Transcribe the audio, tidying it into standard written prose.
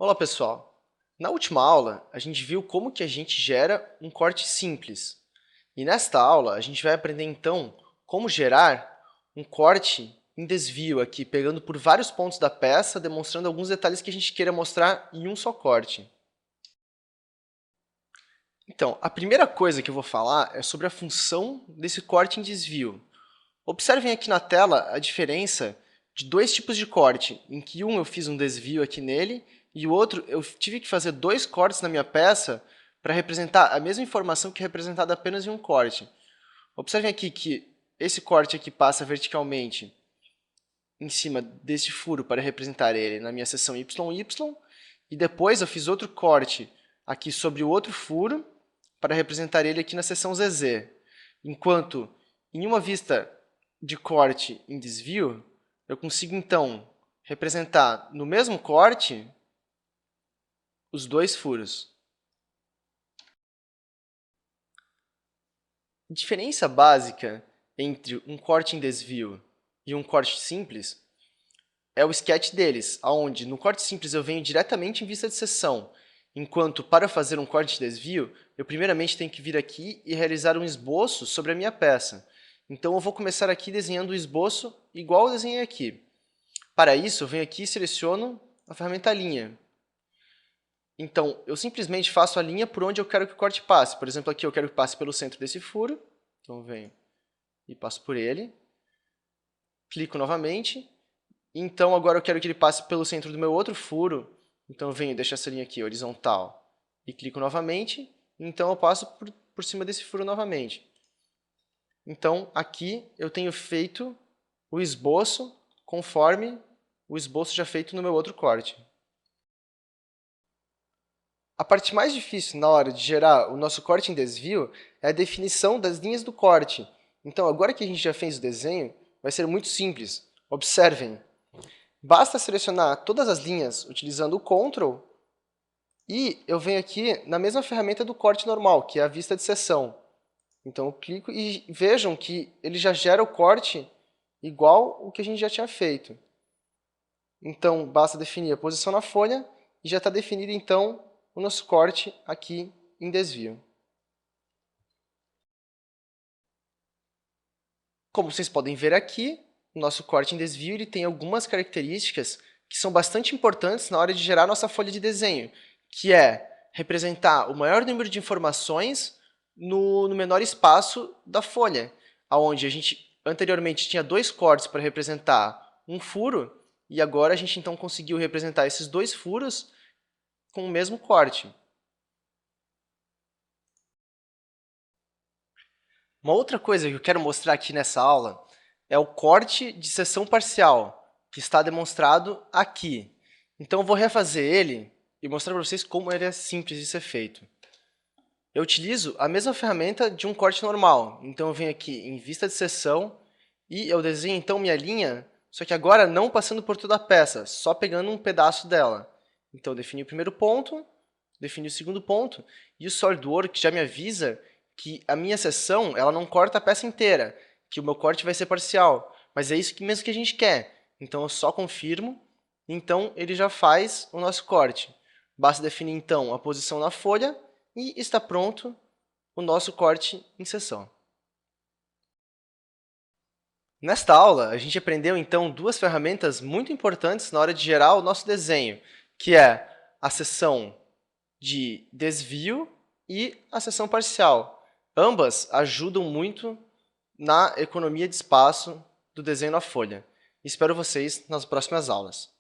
Olá, pessoal! Na última aula, a gente viu como que a gente gera um corte simples. E nesta aula, a gente vai aprender, então, como gerar um corte em desvio aqui, pegando por vários pontos da peça, demonstrando alguns detalhes que a gente queira mostrar em um só corte. Então, a primeira coisa que eu vou falar é sobre a função desse corte em desvio. Observem aqui na tela a diferença de dois tipos de corte, em que um eu fiz um desvio aqui nele e o outro eu tive que fazer dois cortes na minha peça para representar a mesma informação que é representada apenas em um corte. Observem aqui que esse corte aqui passa verticalmente em cima desse furo para representar ele na minha seção YY, e depois eu fiz outro corte aqui sobre o outro furo para representar ele aqui na seção ZZ. Enquanto em uma vista de corte em desvio, eu consigo, então, representar no mesmo corte os dois furos. A diferença básica entre um corte em desvio e um corte simples é o sketch deles, onde no corte simples eu venho diretamente em vista de seção, enquanto para fazer um corte de desvio, eu primeiramente tenho que vir aqui e realizar um esboço sobre a minha peça. Então eu vou começar aqui desenhando o esboço igual eu desenhei aqui. Para isso, eu venho aqui e seleciono a ferramenta linha. Então, eu simplesmente faço a linha por onde eu quero que o corte passe. Por exemplo, aqui eu quero que passe pelo centro desse furo. Então, eu venho e passo por ele. Clico novamente. Então, agora eu quero que ele passe pelo centro do meu outro furo. Então, eu venho e deixo essa linha aqui horizontal e clico novamente. Então, eu passo por cima desse furo novamente. Então, aqui eu tenho feito o esboço conforme o esboço já feito no meu outro corte. A parte mais difícil na hora de gerar o nosso corte em desvio é a definição das linhas do corte. Então, agora que a gente já fez o desenho, vai ser muito simples. Observem. Basta selecionar todas as linhas utilizando o Ctrl e eu venho aqui na mesma ferramenta do corte normal, que é a vista de seção. Então, eu clico e vejam que ele já gera o corte igual o que a gente já tinha feito. Então, basta definir a posição na folha e já está definido, então, o nosso corte aqui em desvio. Como vocês podem ver aqui, o nosso corte em desvio ele tem algumas características que são bastante importantes na hora de gerar nossa folha de desenho, que é representar o maior número de informações no menor espaço da folha, onde a gente anteriormente tinha dois cortes para representar um furo, e agora a gente então conseguiu representar esses dois furos com o mesmo corte. Uma outra coisa que eu quero mostrar aqui nessa aula é o corte de seção parcial, que está demonstrado aqui. Então, eu vou refazer ele e mostrar para vocês como ele é simples de ser feito. Eu utilizo a mesma ferramenta de um corte normal. Então, eu venho aqui em vista de seção e eu desenho, então, minha linha, só que agora não passando por toda a peça, só pegando um pedaço dela. Então, eu defini o primeiro ponto, defini o segundo ponto, e o SolidWorks já me avisa que a minha seção ela não corta a peça inteira, que o meu corte vai ser parcial. Mas é isso mesmo que a gente quer. Então, eu só confirmo, então ele já faz o nosso corte. Basta definir, então, a posição na folha e está pronto o nosso corte em seção. Nesta aula, a gente aprendeu, então, duas ferramentas muito importantes na hora de gerar o nosso desenho, que é a seção de desvio e a seção parcial. Ambas ajudam muito na economia de espaço do desenho na folha. Espero vocês nas próximas aulas.